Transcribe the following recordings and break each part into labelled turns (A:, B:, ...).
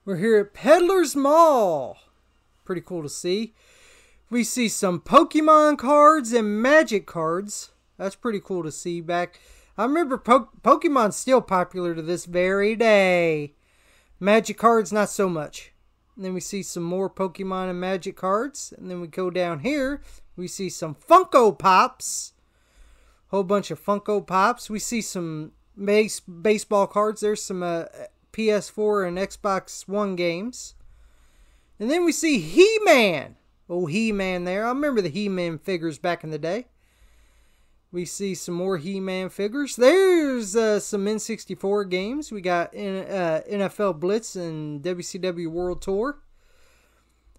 A: We're here at Peddlers Mall. Pretty cool to see. We see some Pokemon cards and Magic cards. That's pretty cool to see back. I remember Pokemon's still popular to this very day. Magic cards, not so much. And then we see some more Pokemon and Magic cards. And then we go down here. We see some Funko Pops. Whole bunch of Funko Pops. We see some baseball cards. There's some PS4 and Xbox One games. And then we see He-Man. Oh, He-Man there. I remember the He-Man figures back in the day. We see some more He-Man figures. There's some N64 games. We got NFL Blitz and WCW World Tour.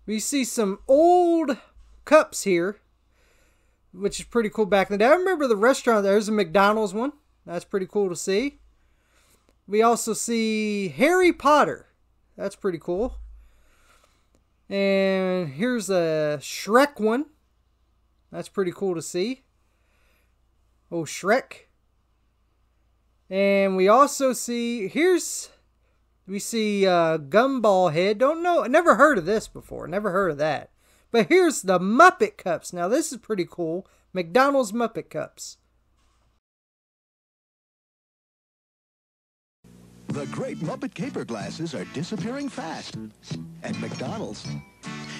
A: We see some old cups here, which is pretty cool back in the day. I remember the restaurant. There's a McDonald's one. That's pretty cool to see. We also see Harry Potter. That's pretty cool. And here's a Shrek one. That's pretty cool to see. Oh, Shrek. And we also see, we see Gumball Head. Don't know, never heard of this before. Never heard of that. But here's the Muppet Cups. Now this is pretty cool. McDonald's Muppet Cups.
B: The great Muppet Caper glasses are disappearing fast at McDonald's.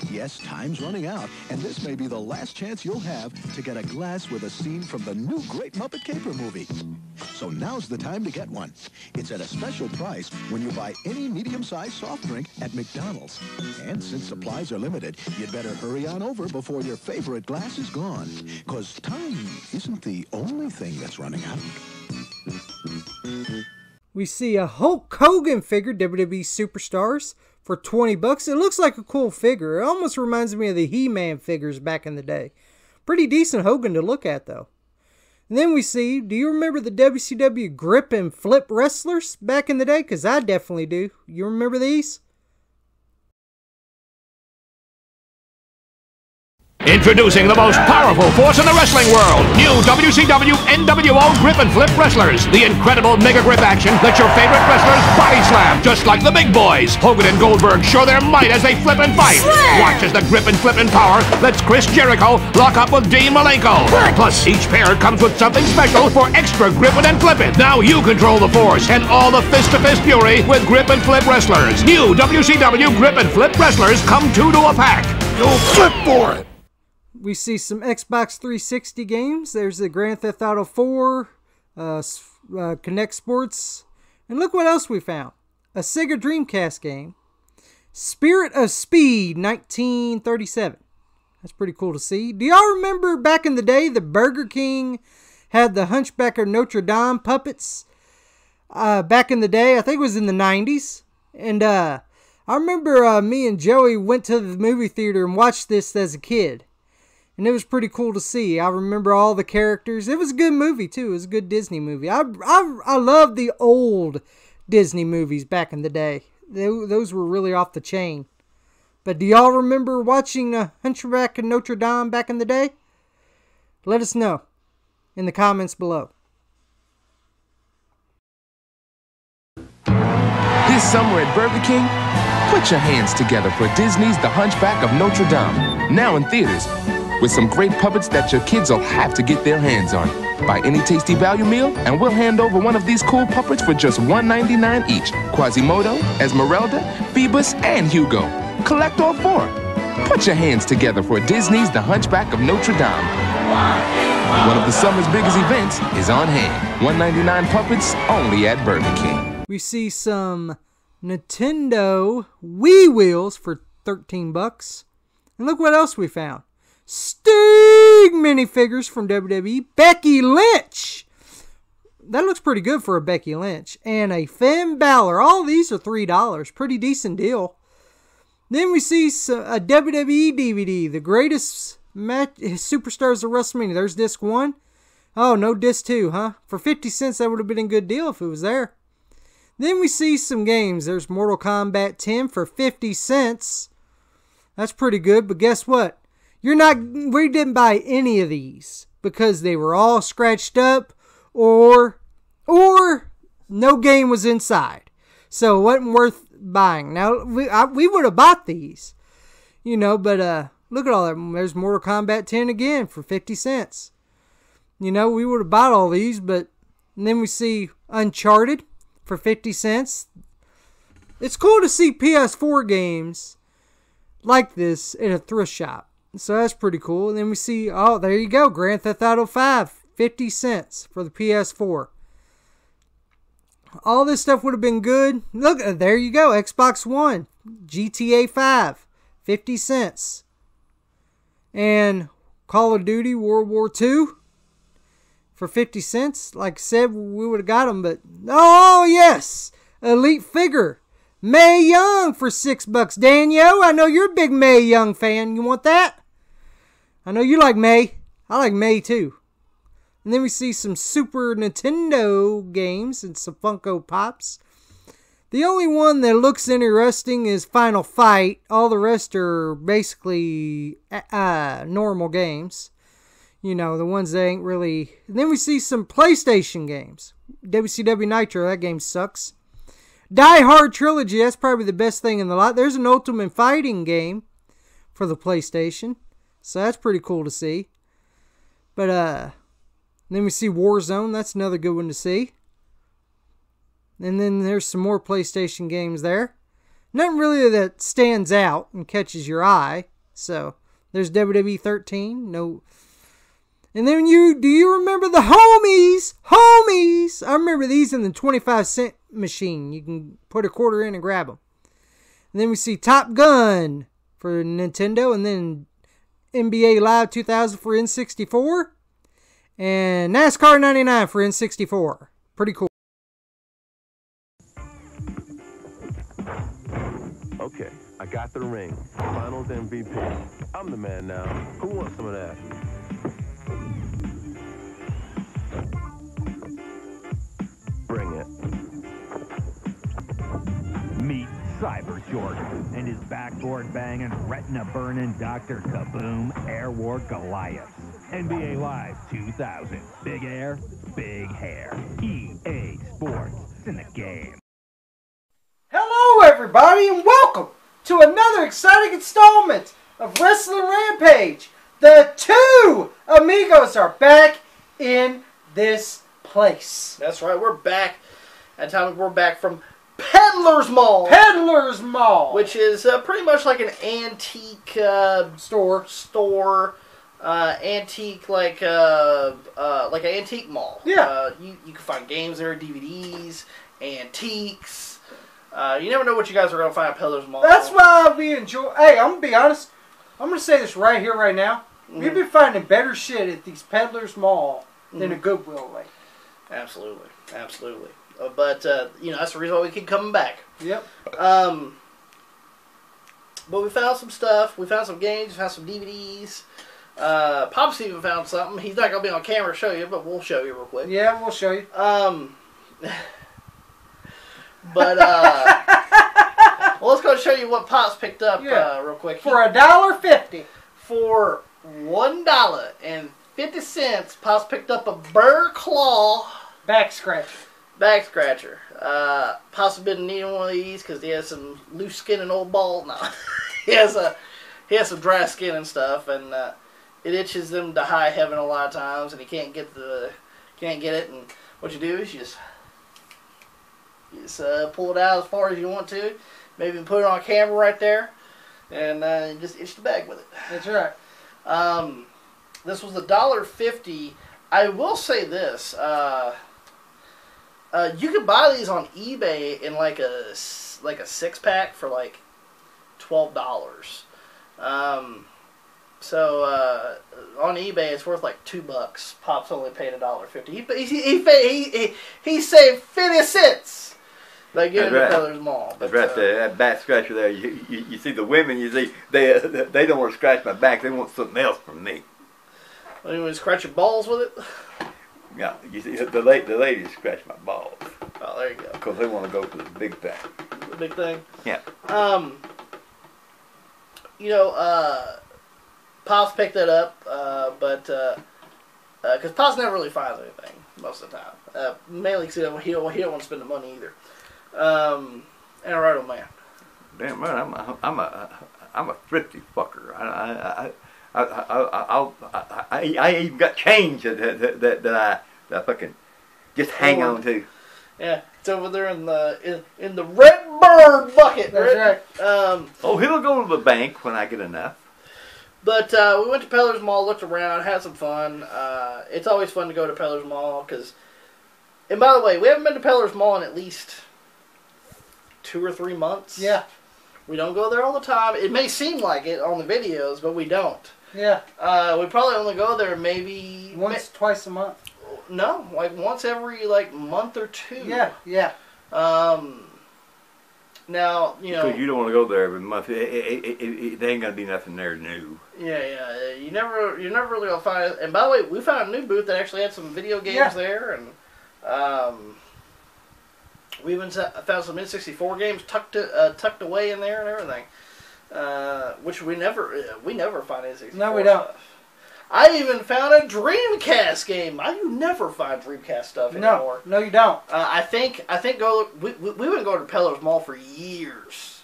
B: Yes, time's running out, and this may be the last chance you'll have to get a glass with a scene from the new Great Muppet Caper movie. So now's the time to get one. It's at a special price when you buy any medium-sized soft drink at McDonald's. And since supplies are limited, you'd better hurry on over before your favorite glass is gone. 'Cause time isn't the only thing that's running out.
A: We see a Hulk Hogan figure, WWE Superstars, for 20 bucks. It looks like a cool figure. It almost reminds me of the He-Man figures back in the day. Pretty decent Hogan to look at, though. And then we see, do you remember the WCW grip and flip wrestlers back in the day? Because I definitely do. You remember these?
C: Introducing the most powerful force in the wrestling world. New WCW NWO Grip and Flip Wrestlers. The incredible mega grip action lets your favorite wrestlers body slam, just like the big boys. Hogan and Goldberg show their might as they flip and fight. Slam! Watch as the grip and flip and power lets Chris Jericho lock up with Dean Malenko. Plus, each pair comes with something special for extra gripping and flipping. Now you control the force and all the fist-to-fist fury with Grip and Flip Wrestlers. New WCW Grip and Flip Wrestlers come two to a pack. You'll flip for it.
A: We see some Xbox 360 games. There's the Grand Theft Auto 4, Connect Sports. And look what else we found. A Sega Dreamcast game. Spirit of Speed 1937. That's pretty cool to see. Do y'all remember back in the day the Burger King had the Hunchback of Notre Dame puppets? Back in the day, I think it was in the 90s. And I remember me and Joey went to the movie theater and watched this as a kid. And it was pretty cool to see. I remember all the characters. It was a good movie, too. It was a good Disney movie. I love the old Disney movies back in the day. Those were really off the chain. But do y'all remember watching Hunchback of Notre Dame back in the day? Let us know in the comments below.
D: This summer at Burger King, put your hands together for Disney's The Hunchback of Notre Dame. Now in theaters. With some great puppets that your kids will have to get their hands on. Buy any tasty value meal, and we'll hand over one of these cool puppets for just $1.99 each. Quasimodo, Esmeralda, Phoebus, and Hugo. Collect all four. Put your hands together for Disney's The Hunchback of Notre Dame. One of the summer's biggest events is on hand. $1.99 puppets only at Burger King.
A: We see some Nintendo Wii wheels for 13 bucks. And look what else we found. Sting minifigures from WWE. Becky Lynch. That looks pretty good for a Becky Lynch. And a Finn Balor. All these are $3. Pretty decent deal. Then we see a WWE DVD. The greatest superstars of WrestleMania. There's disc 1. Oh, no disc 2, huh? For 50 cents, that would have been a good deal if it was there. Then we see some games. There's Mortal Kombat 10 for 50 cents. That's pretty good. But guess what? We didn't buy any of these because they were all scratched up or no game was inside. So it wasn't worth buying. Now, we would have bought these, you know, but look at all that. There's Mortal Kombat 10 again for 50 cents. You know, we would have bought all these, but and then we see Uncharted for 50 cents. It's cool to see PS4 games like this at a thrift shop. So that's pretty cool. And then we see, oh, there you go, Grand Theft Auto 5, 50 cents for the PS4. All this stuff would have been good. Look, there you go, Xbox One, GTA 5, 50 cents. And Call of Duty World War II for 50 cents. Like I said, we would have got them, but oh, yes, Elite Figure. Mae Young for $6. Daniel, I know you're a big Mae Young fan. You want that? I know you like Mae. I like Mae too. And then we see some Super Nintendo games and some Funko Pops. The only one that looks interesting is Final Fight. All the rest are basically normal games. You know, the ones that ain't really... And then we see some PlayStation games. WCW Nitro, that game sucks. Die Hard Trilogy, that's probably the best thing in the lot. There's an Ultimate Fighting game for the PlayStation. So that's pretty cool to see. But then we see Warzone, that's another good one to see. And then there's some more PlayStation games there. Nothing really that stands out and catches your eye. So there's WWE 13. No. And then do you remember the Homies? Homies! I remember these in the 25-cent machine. You can put a quarter in and grab them. And then we see Top Gun for Nintendo. And then NBA Live 2000 for N64. And NASCAR 99 for N64. Pretty cool.
E: Okay, I got the ring. Finals MVP. I'm the man now. Who wants some of that? Bring it.
F: Meet Cyber Jordan and his backboard banging, retina burning Dr. Kaboom Air War Goliath. NBA Live 2000. Big air, big hair. EA Sports. It's in the game.
A: Hello, everybody, and welcome to another exciting installment of Wrestling Rampage. The two amigos are back in this place.
G: That's right, we're back. At time we're back from Peddlers Mall.
A: Peddlers Mall,
G: Which is pretty much like an antique store. Antique, like an antique mall.
A: Yeah.
G: You can find games there, DVDs, antiques. You never know what you guys are going to find at Peddlers Mall.
A: That's why we enjoy... Hey, I'm going to be honest. I'm going to say this right here, right now. Mm-hmm. We've been finding better shit at these Peddlers Mall than a Goodwill lately.
G: Absolutely. Absolutely. But that's the reason why we keep coming back.
A: Yep.
G: But we found some stuff. We found some games. We found some DVDs. Pops even found something. He's not going to be on camera to show you, but we'll show you real quick.
A: Yeah, we'll show you.
G: But, well, let's go show you what Pops picked up real quick.
A: For $1.50.
G: For $1.50, Pops picked up a Burr Claw
A: back scratcher.
G: Pops has been needing one of these because he has some loose skin and old balls. No, he has some dry skin and stuff, and it itches them to high heaven a lot of times, and he can't get it. And what you do is you just pull it out as far as you want to. Maybe even put it on camera right there, and just itch the bag with it.
A: That's right.
G: This was $1.50. I will say this. You could buy these on eBay in like a 6-pack for like $12. So on eBay it's worth like $2. Pop's only paid $1.50. He saved 50 cents. By getting the Peddlers Mall.
H: That's right. That back scratcher there. You see the women. You see they don't want to scratch my back. They want something else from me.
G: Well, you want to scratch your balls with it?
H: Yeah. You see the ladies scratch my balls.
G: Oh, there you go.
H: Because they want to go for the big thing.
G: The big thing.
H: Yeah.
G: Pops picked that up, but because Pops never really finds anything most of the time. Mainly because he don't want to spend the money either. and a right old man.
H: Damn right, I'm a thrifty fucker. I even got change that I fucking just hang on to.
G: Yeah, it's over there in the red bird bucket.
A: That's right.
H: He'll go to the bank when I get enough.
G: But we went to Peddlers Mall, looked around, had some fun. It's always fun to go to Peddlers Mall because. And by the way, we haven't been to Peddlers Mall in at least 2 or 3 months.
A: Yeah.
G: We don't go there all the time. It may seem like it on the videos, but we don't.
A: Yeah.
G: We probably only go there maybe
A: twice a month.
G: No, like once every month or two.
A: Yeah, yeah.
G: Now
H: because you don't want to go there every month. There ain't gonna be nothing there new.
G: Yeah. You're never really gonna find. And by the way, we found a new booth that actually had some video games there, and we even found some N64 games tucked away in there and everything. Which we never find N64.
A: No, we don't.
G: Stuff. I even found a Dreamcast game. You never find Dreamcast stuff anymore.
A: No, you don't.
G: I think we wouldn't go to Peddlers Mall for years,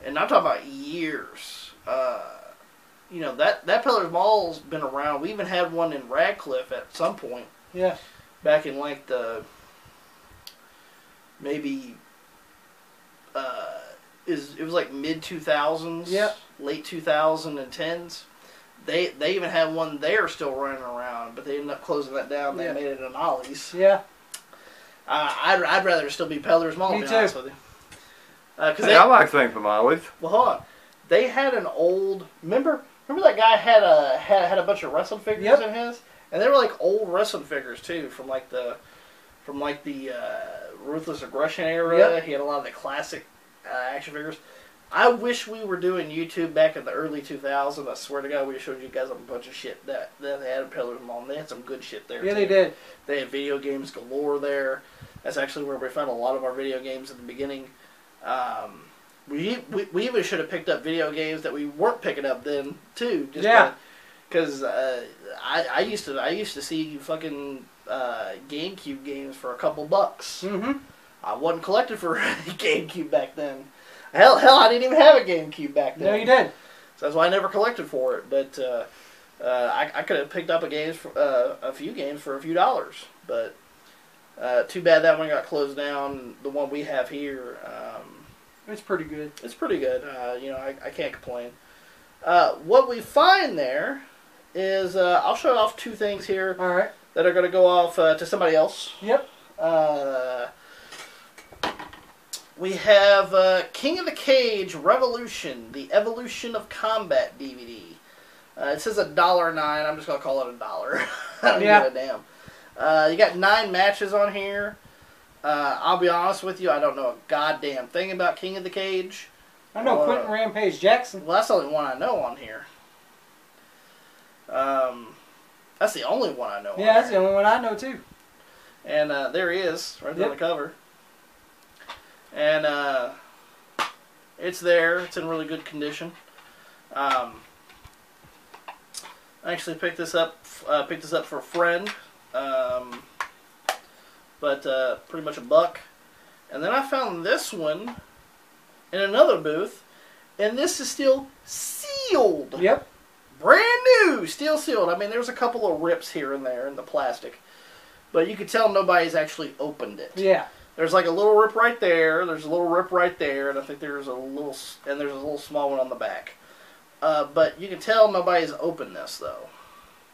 G: and I'm talking about years. That Peddlers Mall's been around. We even had one in Radcliffe at some point.
A: Yeah.
G: Back in the maybe it was like mid 2000s.
A: Yep.
G: Late 2010s. They even had one there still running around, but they ended up closing that down. They made it an Ollie's.
A: Yeah.
G: I'd rather still be Peddlers Mall.
A: Me
G: to be honest
A: too.
G: with you.
H: I like things from Ollie's.
G: Well, hold on. They had an old. Remember that guy had a bunch of wrestling figures in his, and they were like old wrestling figures too, from the Ruthless Aggression era.
A: Yep.
G: He had a lot of the classic action figures. I wish we were doing YouTube back in the early 2000s. I swear to God, we showed you guys a bunch of shit that they had at Peddlers Mall. They had some good shit there.
A: Yeah,
G: too.
A: they did.
G: They had video games galore there. That's actually where we found a lot of our video games at the beginning. We even should have picked up video games that we weren't picking up then too. Because I used to see fucking GameCube games for a couple bucks.
A: Mm-hmm.
G: I wasn't collected for GameCube back then. Hell, I didn't even have a GameCube back then.
A: No, you did.
G: So that's why I never collected for it. But I could have picked up a few games for a few dollars. But too bad that one got closed down. The one we have here,
A: it's pretty good.
G: It's pretty good. I can't complain. What we find there is I'll show off two things here.
A: All right.
G: That are going to go off to somebody else.
A: Yep.
G: We have King of the Cage Revolution, the Evolution of Combat DVD. It says $1.09. I'm just going to call it $1. I don't give a damn. You got 9 matches on here. I'll be honest with you, I don't know a goddamn thing about King of the Cage.
A: I know Quentin Rampage Jackson.
G: Well, that's the only one I know on here. That's the only one I know.
A: Yeah, that's the only one I know too.
G: And there he is, right there on the cover. And it's there. It's in really good condition. I actually picked this up for a friend, but pretty much $1. And then I found this one in another booth, and this is still sealed.
A: Yep.
G: Brand new, still sealed. I mean, there's a couple of rips here and there in the plastic, but you can tell nobody's actually opened it.
A: Yeah.
G: There's like a little rip right there. There's a little rip right there, and I think there's a little small one on the back. But you can tell nobody's opened this though.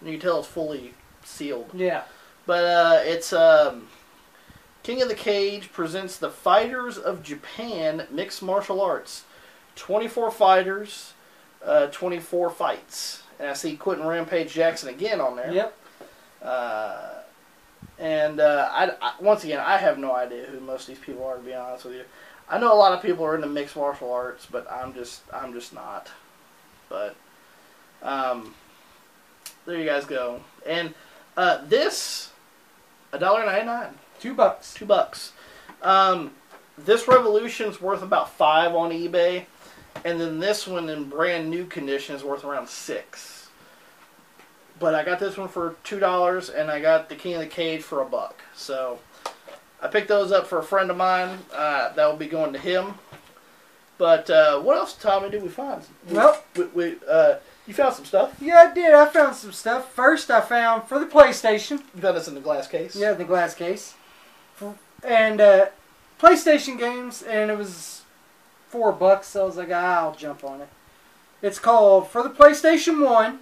G: You can tell it's fully sealed.
A: Yeah.
G: But it's King of the Cage presents the Fighters of Japan Mixed Martial Arts. 24 fighters, 24 fights. And I see Quentin Rampage Jackson again on there.
A: Yep.
G: And once again, I have no idea who most of these people are, to be honest with you. I know a lot of people are into mixed martial arts, but I'm just not. But there you guys go. And this $1.99.
A: $2.
G: $2. This Revolution's worth about $5 on eBay, and then this one in brand new condition is worth around $6. But I got this one for $2, and I got the King of the Cage for $1. So I picked those up for a friend of mine. That will be going to him. But what else, Tommy, did we find?
A: Well,
G: you found some stuff.
A: Yeah, I did. I found some stuff. First, I found for the PlayStation.
G: You found this in the glass case.
A: Yeah, the glass case. And PlayStation games, and it was $4, so I was like, I'll jump on it. It's called, for the PlayStation 1,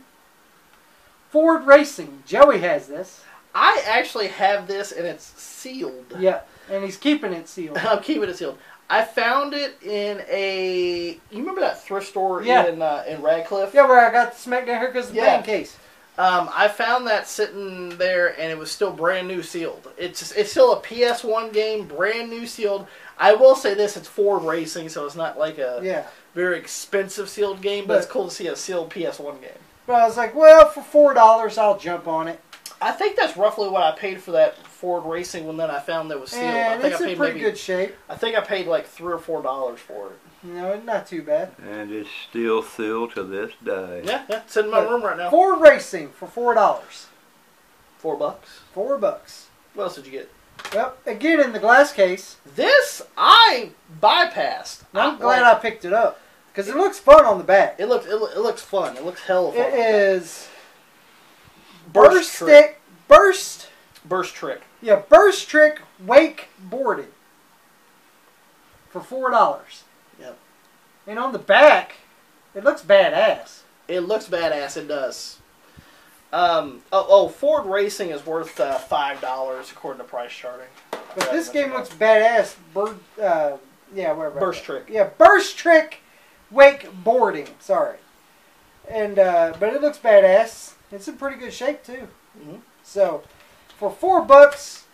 A: Ford Racing. Joey has this.
G: I actually have this, and it's sealed.
A: Yeah, and he's keeping it sealed.
G: I'm keeping it sealed. I found it in a... You remember that thrift store in Radcliffe?
A: Yeah, where I got the SmackDown here because of the band case.
G: I found that sitting there, and it was still brand new sealed. It's still a PS1 game, brand new sealed. I will say this, it's Ford Racing, so it's not like a very expensive sealed game, but it's cool to see a sealed PS1 game.
A: But I was like, well, for $4, I'll jump on it.
G: I think that's roughly what I paid for that Ford Racing one that I found that was sealed.
A: And
G: I think
A: it's
G: I paid
A: in pretty good shape.
G: I think I paid like $3 or $4 for it.
A: No, not too bad.
H: And it's still sealed to this day.
G: Yeah, it's in my room right now.
A: Ford Racing for $4.
G: $4.
A: $4.
G: What else did you get?
A: Well, again in the glass case.
G: This I bypassed.
A: I'm glad I picked it up because it looks fun on the back.
G: It looks fun. It looks hella fun.
A: It is
G: Burst
A: Trick. Yeah, Burst Trick wakeboarding for $4.
G: Yep.
A: And on the back, it looks badass.
G: It looks badass. It does. Ford Racing is worth $5 according to price charting.
A: But this game looks badass.
G: Burst Trick.
A: Yeah, Burst Trick wakeboarding. Sorry. And but it looks badass. It's in pretty good shape too.
G: Mm-hmm.
A: So for $4,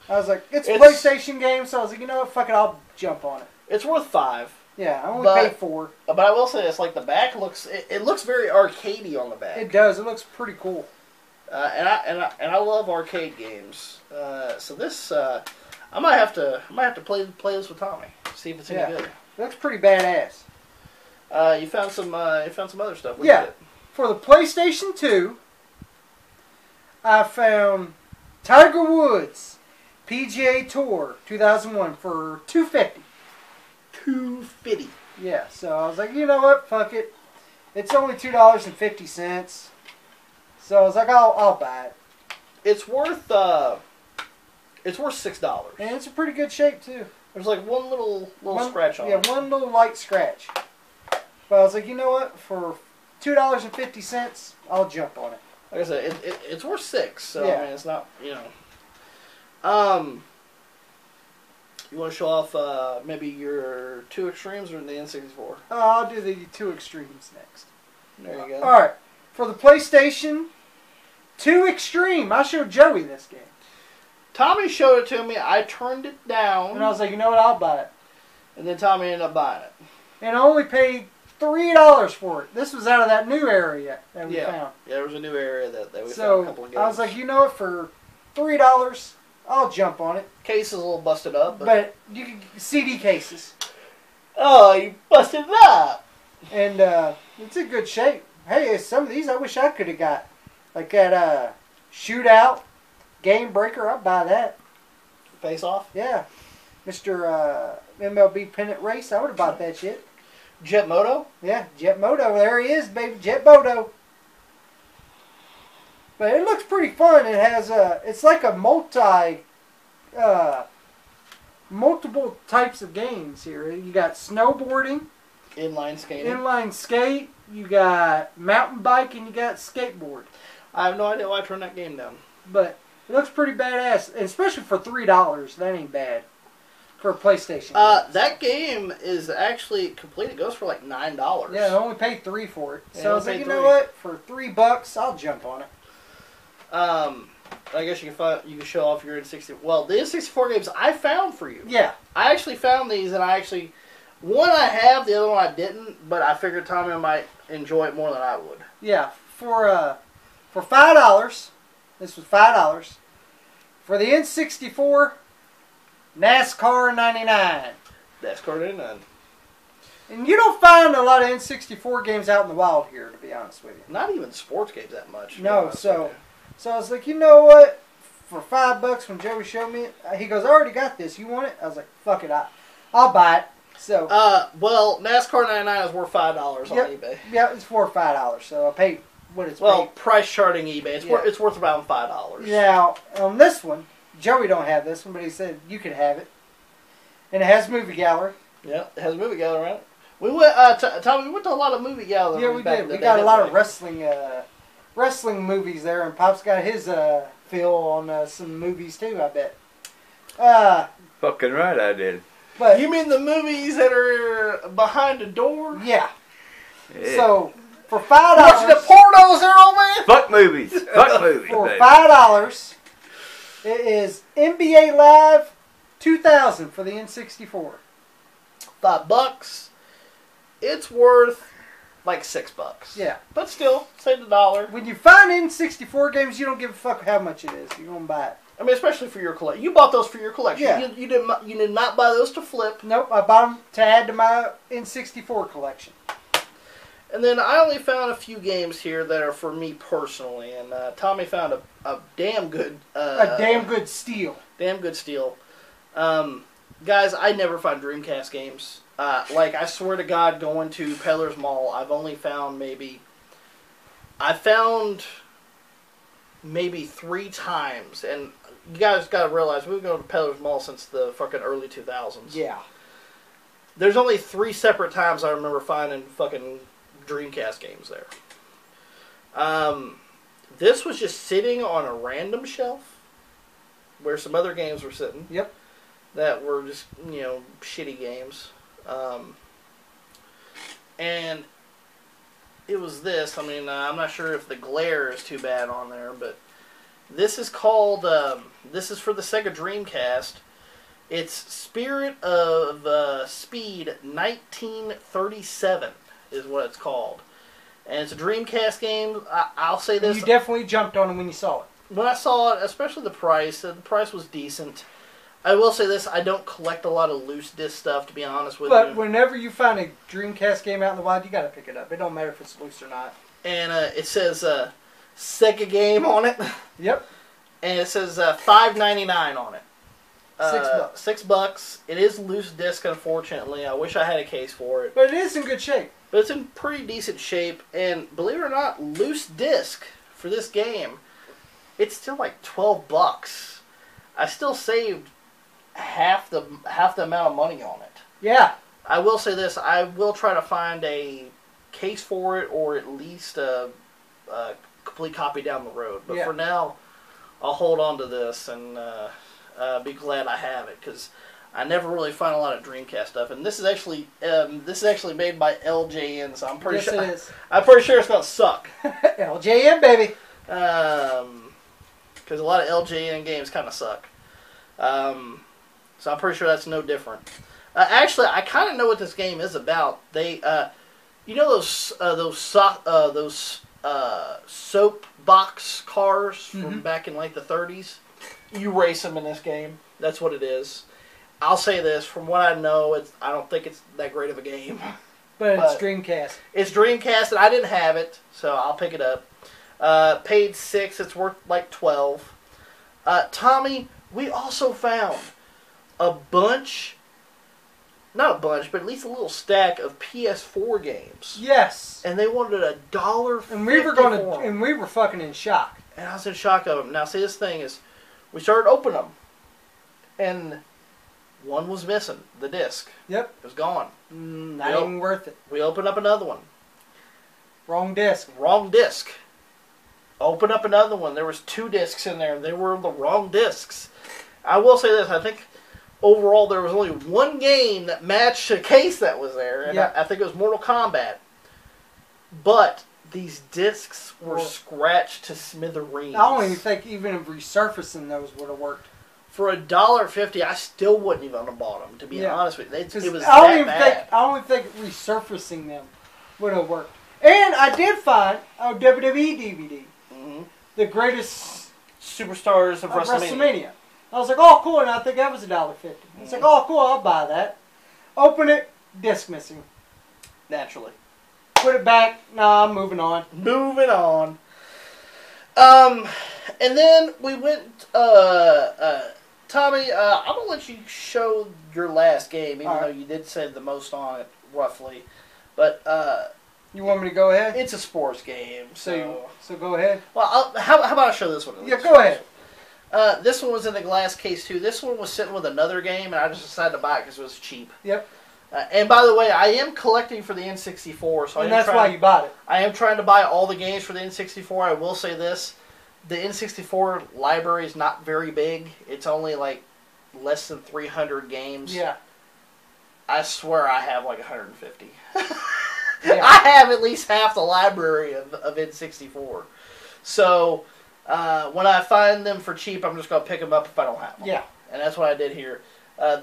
A: I was like, it's a PlayStation game, so I was like, you know what, fuck it, I'll jump on it.
G: It's worth $5.
A: Yeah, I only paid $4.
G: But I will say this, like the back looks, it looks very arcadey on the back.
A: It does. It looks pretty cool.
G: And I love arcade games. So this, I might have to play this with Tommy. See if it's any good.
A: It looks pretty badass.
G: You found some other stuff. What
A: Yeah. For the PlayStation 2, I found Tiger Woods PGA Tour 2001 for $250.
G: $250.
A: Yeah, so I was like, you know what, fuck it. It's only $2.50. So I was like, I'll buy it.
G: It's worth $6.
A: And it's in pretty good shape too.
G: There's like one little scratch on it.
A: Yeah, one little light scratch. But I was like, you know what, for $2.50, I'll jump on it.
G: Like I said, it's worth $6. So
A: yeah.
G: I mean, it's not, you know. You want to show off maybe your 2 extremes or the N64?
A: Oh, I'll do the 2 extremes next.
G: There you go.
A: All right, for the PlayStation 2 Extreme, I showed Joey this game.
G: Tommy showed it to me. I turned it down.
A: And I was like, you know what, I'll buy it.
G: And then Tommy ended up buying it.
A: And I only paid $3 for it. This was out of that new area that we found.
G: Yeah, there was a new area that we found a couple of games.
A: I was like, you know what, for $3, I'll jump on it.
G: Case is a little busted up.
A: But you can CD cases.
G: Oh, you busted it up.
A: And it's in good shape. Hey, some of these I wish I could have got. Like that Shootout, Game Breaker, I'd buy that.
G: Face Off?
A: Yeah. Mr. MLB Pennant Race, I would have bought that shit.
G: Jet Moto?
A: Yeah, Jet Moto. There he is, baby. Jet Moto. But it looks pretty fun. It has it's like a multiple types of games here. You got snowboarding,
G: inline
A: skate, you got mountain bike, and you got skateboard.
G: I have no idea why I turned that game down.
A: But it looks pretty badass, and especially for $3. That ain't bad for a PlayStation.
G: That game is actually complete. It goes for like $9.
A: Yeah, I only paid $3 for it.
G: Yeah,
A: so I was like, you know what? For $3, I'll jump on it.
G: I guess you can show off your N64. Well, the N64 games I found for you.
A: Yeah.
G: I actually found these, and one I have, the other one I didn't, but I figured Tommy might enjoy it more than I would.
A: Yeah, for $5, this was $5. For the N64, NASCAR 99.
G: NASCAR 99.
A: And you don't find a lot of N64 games out in the wild here, to be honest with you.
G: Not even sports games that much.
A: No, so I was like, you know what? for $5 when Joey showed me it. He goes, I already got this. You want it? I was like, fuck it, I'll buy it. So.
G: Well, NASCAR 99 is worth $5 on eBay.
A: Yeah, it's $4 or $5. So I paid what it's paid.
G: Price charting eBay. It's worth around $5.
A: Now on this one, Joey don't have this one, but he said you could have it, and it has movie gallery.
G: Yeah, it has a movie gallery around it. We went, Tommy, we went to a lot of movie galleries.
A: Yeah, we did. We got a lot of wrestling movies there, and Pop's got his feel on some movies too, I bet.
H: Fucking right, I did.
A: But
G: you mean the movies that are behind the door?
A: Yeah.
H: Yeah.
A: So for $5,
G: watching the pornos there, old man.
H: Fuck movies. Fuck movies.
A: For
H: baby.
A: $5, it is NBA Live 2000 for the N64.
G: $5. It's worth like $6.
A: Yeah.
G: But still, save the dollar.
A: When you find N64 games, you don't give a fuck how much it is. You're gonna buy it.
G: I mean, especially for your collection. You bought those for your collection.
A: Yeah.
G: You did not buy those to flip.
A: Nope, I bought them to add to my N64 collection.
G: And then I only found a few games here that are for me personally. And Tommy found a damn good...
A: a damn good steal.
G: Damn good steal. Guys, I never find Dreamcast games. I swear to God, going to Peddlers Mall, I've only found maybe 3 times. And you guys got to realize, we've been going to Peddlers Mall since the fucking early 2000s.
A: Yeah.
G: There's only 3 separate times I remember finding fucking Dreamcast games there. This was just sitting on a random shelf where some other games were sitting.
A: Yep.
G: That were just, shitty games. And it was this. I mean, I'm not sure if the glare is too bad on there, but this is called, this is for the Sega Dreamcast. It's Spirit of Speed 1937 is what it's called. And it's a Dreamcast game. I'll say this.
A: You definitely jumped on it when you saw it.
G: When I saw it, especially the price was decent. I will say this, I don't collect a lot of loose disc stuff, to be honest with you.
A: But whenever you find a Dreamcast game out in the wild, you gotta pick it up. It don't matter if it's loose or not.
G: And it says Sega game on it.
A: Yep.
G: And it says $5.99 on it.
A: $6.
G: $6. It is loose disc, unfortunately. I wish I had a case for it.
A: But it is in good shape.
G: But it's in pretty decent shape. And believe it or not, loose disc for this game, it's still like $12. I still saved half the amount of money on it.
A: Yeah.
G: I will say this, I will try to find a case for it, or at least a complete copy down the road. But for now, I'll hold on to this and be glad I have it, because I never really find a lot of Dreamcast stuff. And this is actually made by LJN, so I'm pretty sure.
A: It is.
G: I'm pretty sure it's gonna suck.
A: LJN, baby.
G: Because a lot of LJN games kind of suck. So I'm pretty sure that's no different. Actually, I kind of know what this game is about. They, those soap box cars from back in like the 30s. You race them in this game. That's what it is. I'll say this: from what I know, I don't think it's that great of a game.
A: But it's Dreamcast.
G: It's Dreamcast, and I didn't have it, so I'll pick it up. Paid $6. It's worth like $12. Tommy, we also found not a bunch, but at least a little stack of PS4 games.
A: Yes.
G: And they wanted $1.50.
A: And we were fucking in shock.
G: And I was in shock of them. Now, see, this thing is, we started opening them, and one was missing, the disc.
A: Yep.
G: It was gone.
A: Not even worth it.
G: We opened up another one.
A: Wrong disc.
G: Wrong disc. Open up another one. There was 2 discs in there. They were the wrong discs. I will say this. I think overall there was only one game that matched a case that was there. And I think it was Mortal Kombat. But these discs were scratched to smithereens.
A: I don't even think even resurfacing those would have worked.
G: For $1.50, I still wouldn't even have bought them, to be honest with you. It was
A: I
G: bad.
A: don't even think resurfacing them would have worked. And I did find a WWE DVD. The greatest
G: superstars of WrestleMania.
A: I was like, oh, cool, and I think that was $1.50. I was like, oh, cool, I'll buy that. Open it, disc missing.
G: Naturally.
A: Put it back. Nah, I'm moving on.
G: Moving on. And then we went, Tommy, I'm going to let you show your last game, even though you did say the most on it, roughly. But,
A: you want me to go ahead?
G: it's a sports game, so
A: go ahead.
G: Well, how about I show this one?
A: Yeah, go ahead.
G: This one was in the glass case, too. This one was sitting with another game, and I just decided to buy it because it was cheap.
A: Yep.
G: And by the way, I am collecting for the N64, so
A: and that's why you bought it.
G: I am trying to buy all the games for the N64. I will say this. The N64 library is not very big. It's only like less than 300 games.
A: Yeah.
G: I swear I have like 150.
A: Yeah.
G: I have at least half the library of N64. So when I find them for cheap, I'm just going to pick them up if I don't have them.
A: Yeah.
G: And that's what I did here.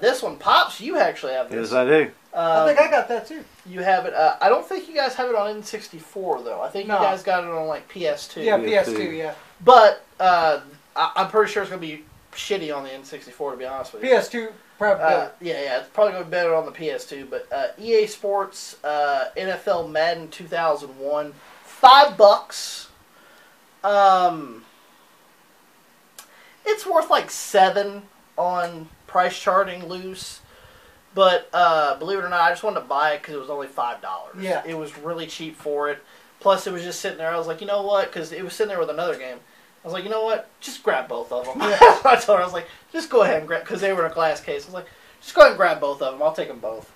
G: This one, Pops, you actually have this.
H: Yes, I do.
A: I think I got that too.
G: You have it. I don't think you guys have it on N64, though. I think you guys got it on like PS2.
A: Yeah, PS2, yeah.
G: But I'm pretty sure it's going to be shitty on the N64, to be honest with you.
A: PS2, probably better.
G: Yeah, it's probably going to be better on the PS2. But EA Sports NFL Madden 2001, $5. It's worth like $7 on price charting loose. But believe it or not, I just wanted to buy it because it was only $5.
A: Yeah.
G: It was really cheap for it. Plus, it was just sitting there. I was like, you know what? Because it was sitting there with another game. I was like, you know what? Just grab both of them.
A: Yeah.
G: I told her, I was like, just go ahead and grab, because they were in a glass case. I was like, just go ahead and grab both of them. I'll take them both.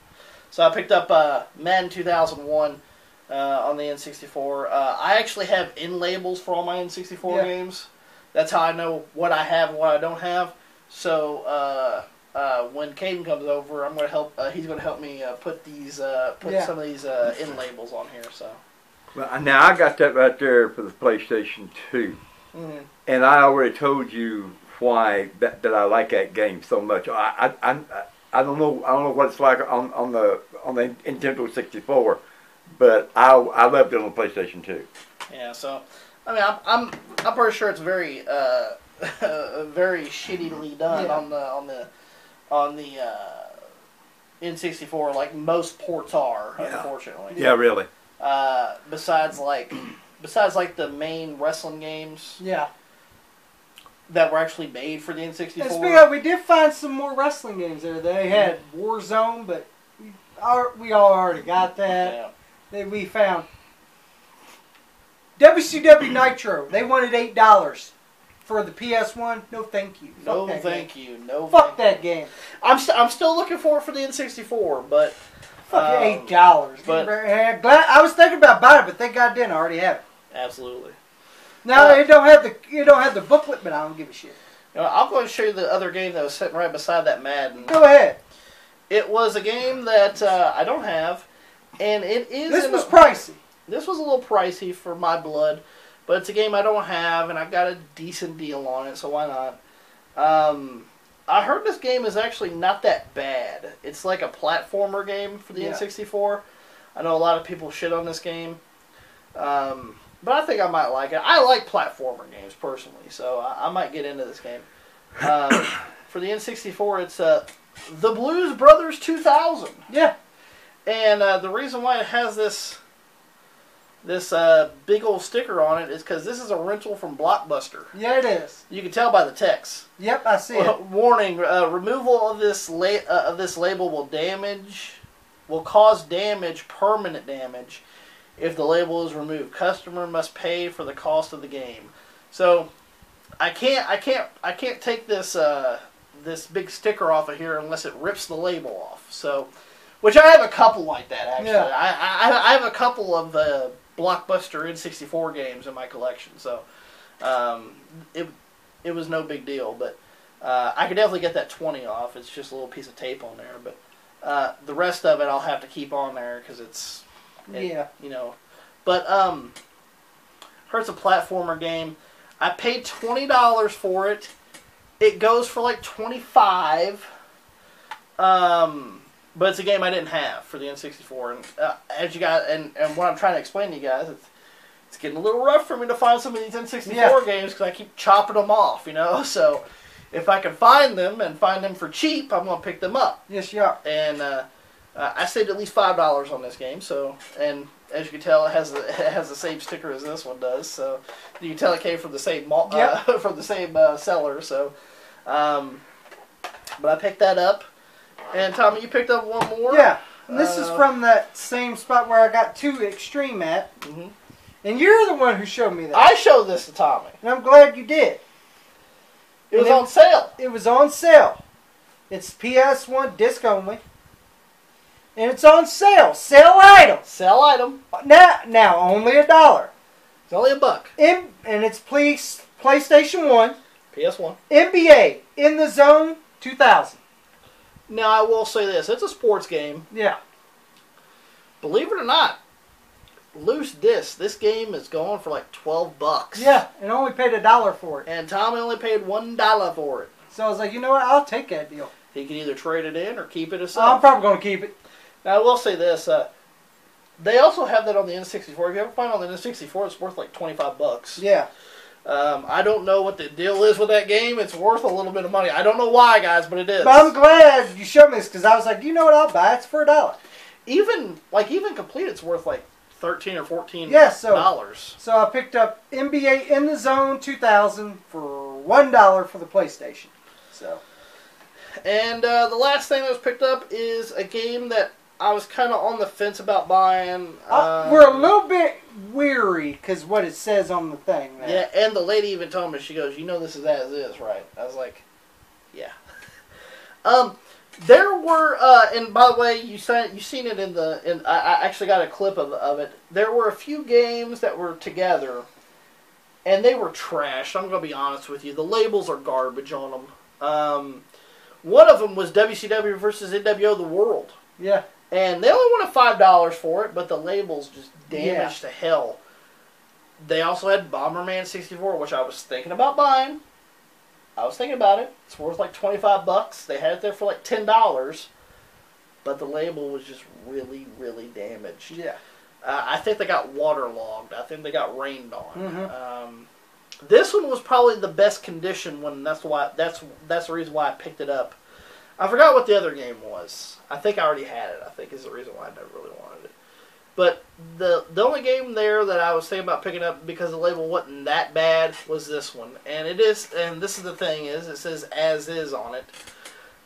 G: So I picked up Madden 2001 on the N64. I actually have in labels for all my N64 games. That's how I know what I have and what I don't have. So when Caden comes over, I'm going to help. He's going to help me put these, some of these in labels on here. So.
H: Well, now I got that right there for the PlayStation 2, and I already told you why that I like that game so much. I don't know what it's like on the Nintendo 64, but I loved it on the PlayStation 2.
G: Yeah, so I mean I'm pretty sure it's very very shittily done on the N64, like most ports are, unfortunately.
H: Yeah, really.
G: Besides the main wrestling games.
A: Yeah.
G: That were actually made for the N64.
A: And speaking of, we did find some more wrestling games there. They had Warzone, but we all already got that.
G: Yeah.
A: Then we found WCW Nitro. They wanted $8 for the PS1. No, thank you.
G: No, thank you. No,
A: fuck that game.
G: I'm still looking for it for the N64, but
A: fuck $8. But I was thinking about buying it, but thank God didn't. I already have it.
G: Absolutely.
A: Now it don't have the booklet, but I don't give a shit.
G: You know, I'll go and show you the other game that was sitting right beside that Madden.
A: Go ahead.
G: It was a game that I don't have, and it is.
A: This was pricey.
G: This was a little pricey for my blood, but it's a game I don't have, and I got a decent deal on it, so why not? I heard this game is actually not that bad. It's like a platformer game for the N64. I know a lot of people shit on this game. But I think I might like it. I like platformer games, personally, so I might get into this game. For the N64, it's The Blues Brothers 2000.
A: Yeah.
G: And the reason why it has this big old sticker on it is because this is a rental from Blockbuster.
A: Yeah, it is.
G: You can tell by the text.
A: Yep, I see it.
G: Warning, removal of this label will cause damage, permanent damage, if the label is removed. Customer must pay for the cost of the game. So I can't take this this big sticker off of here unless it rips the label off. So, which I have a couple like that actually.
A: Yeah.
G: I have a couple of Blockbuster N64 games in my collection. So it was no big deal, but I could definitely get that 20 off. It's just a little piece of tape on there, but the rest of it I'll have to keep on there because it's. You know, but it's a platformer game. I paid $20 for it. It goes for like $25. But it's a game I didn't have for the N64, and as you guys and what I'm trying to explain to you guys, it's getting a little rough for me to find some of these N64 games because I keep chopping them off, you know. So if I can find them and find them for cheap, I'm gonna pick them up.
A: Yes, you are.
G: And I saved at least $5 on this game. So, and as you can tell, it has the same sticker as this one does. So you can tell it came from the same from the same seller. So, but I picked that up. And Tommy, you picked up one more.
A: Yeah, and this is from that same spot where I got 2 Extreme at. Mm-hmm. And you're the one who showed me that.
G: I showed this to Tommy.
A: And I'm glad you did.
G: It was on sale.
A: It was on sale. It's PS1 disc only. And it's on sale. Sale item.
G: Sale item.
A: Now only $1.
G: It's only $1.
A: And it's PlayStation 1.
G: PS1.
A: NBA In the Zone 2000.
G: Now I will say this. It's a sports game.
A: Yeah.
G: Believe it or not, loose disc. This game is going for like $12.
A: Yeah, and I only paid $1 for it.
G: And Tommy only paid $1 for it.
A: So I was like, you know what? I'll take that deal.
G: He can either trade it in or keep it as
A: I'm probably going to keep it.
G: Now I will say this. They also have that on the N64. If you ever find it on the N64, it's worth like $25.
A: Yeah.
G: I don't know what the deal is with that game. It's worth a little bit of money. I don't know why, guys, but it is.
A: But I'm glad you showed me this because I was like, you know what? I'll buy it. It's for $1.
G: Even complete, it's worth like $13 or $14.
A: Yeah, so I picked up NBA In the Zone 2000 for $1 for the PlayStation. So,
G: and the last thing that was picked up is a game that I was kind of on the fence about buying.
A: We're a little bit weary because what it says on the thing. There.
G: Yeah, and the lady even told me, she goes, "You know this is as is, right?" I was like, "Yeah." There were, and by the way, you seen it in the. I actually got a clip of it. There were a few games that were together, and they were trash. I'm gonna be honest with you. The labels are garbage on them. One of them was WCW versus NWO The World.
A: Yeah.
G: And they only wanted $5 for it, but the labels just damaged to hell. They also had Bomberman 64, which I was thinking about buying. I was thinking about it. It's worth like $25. They had it there for like $10, but the label was just really, really damaged.
A: Yeah.
G: I think they got waterlogged. I think they got rained on.
A: Mm-hmm.
G: This one was probably the best condition one. That's the reason why I picked it up. I forgot what the other game was. I think I already had it. I think is the reason why I never really wanted it. But the only game there that I was thinking about picking up because the label wasn't that bad was this one. And it is. And this is the thing is, it says as is on it.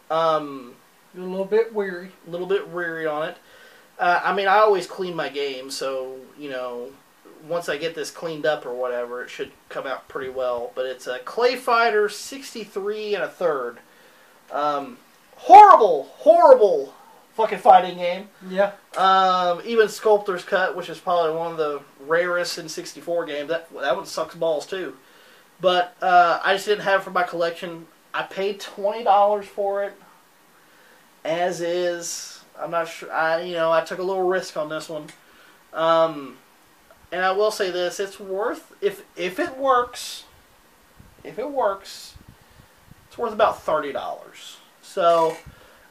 A: You're a little bit weary.
G: A little bit weary on it. I mean, I always clean my game, so you know, once I get this cleaned up or whatever, it should come out pretty well. But it's a Clay Fighter 63 1/3. Horrible fucking fighting game.
A: Yeah.
G: Even Sculptor's Cut, which is probably one of the rarest in 64 games, that one sucks balls too. But I just didn't have it for my collection. I paid $20 for it, as is. I'm not sure. I took a little risk on this one. And I will say this: it's worth if it works. If it works, it's worth about $30. So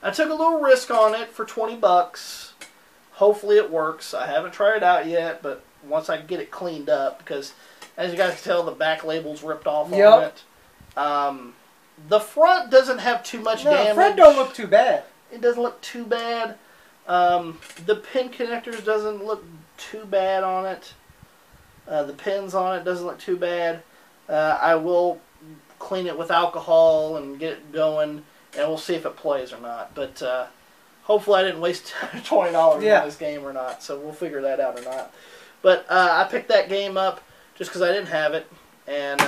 G: I took a little risk on it for $20. Hopefully it works. I haven't tried it out yet, but once I get it cleaned up, because as you guys can tell, the back label's ripped off on it. The front doesn't have too much damage.
A: The front don't look too bad.
G: It doesn't look too bad. The pin connectors doesn't look too bad on it. The pins on it doesn't look too bad. I will clean it with alcohol and get it going, and we'll see if it plays or not. But hopefully I didn't waste $20 on this game or not, so we'll figure that out or not. But I picked that game up just because I didn't have it, and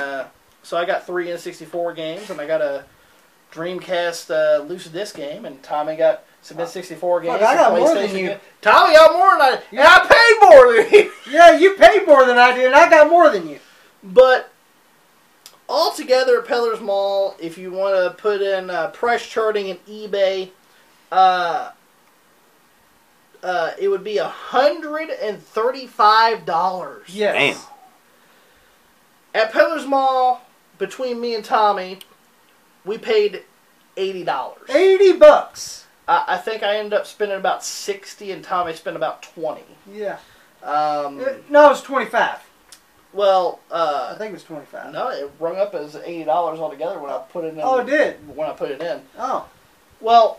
G: so I got 3 N64 games, and I got a Dreamcast loose disc game, and Tommy got some N64 games.
A: Look, I got more than you.
G: Tommy got more than I, and I paid more than you.
A: Yeah, you paid more than I did, and I got more than you.
G: But altogether at Peddlers Mall, if you want to put in price charting and eBay, it would be $135.
A: Yes.
H: Damn.
G: At Peddlers Mall, between me and Tommy, we paid $80.
A: $80.
G: I think I ended up spending about $60, and Tommy spent about $20.
A: Yeah.
G: No,
A: it was $25.
G: Well,
A: I think it was $25.
G: No, it rung up as $80 altogether when I put it in.
A: Oh, it did?
G: When I put it in.
A: Oh.
G: Well,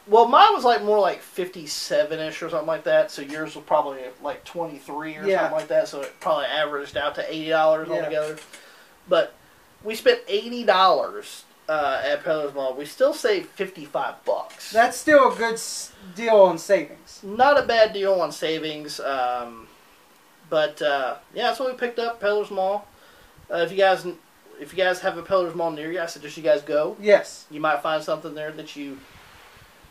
G: mine was like more like 57-ish or something like that. So yours was probably like 23 or something like that. So it probably averaged out to $80 altogether. But we spent $80 at Peddlers Mall. We still saved $55.
A: That's still a good deal on savings.
G: Not a bad deal on savings. But yeah, that's what we picked up, Peddlers Mall. If you guys have a Peddlers Mall near you, I suggest you guys go.
A: Yes.
G: You might find something there that you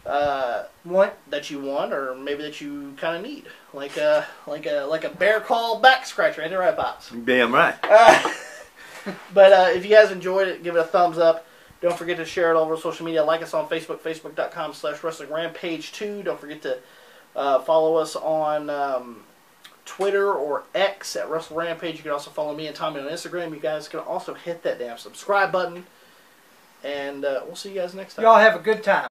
G: want, or maybe that you kind of need, like a bear claw back scratcher. Ain't it right, Pops?
H: Damn right.
G: But if you guys enjoyed it, give it a thumbs up. Don't forget to share it all over social media. Like us on Facebook, facebook.com/WrestlingRampage2. Don't forget to follow us on Twitter or X at Wrestle Rampage. You can also follow me and Tommy on Instagram. You guys can also hit that damn subscribe button. And we'll see you guys next time.
A: Y'all have a good time.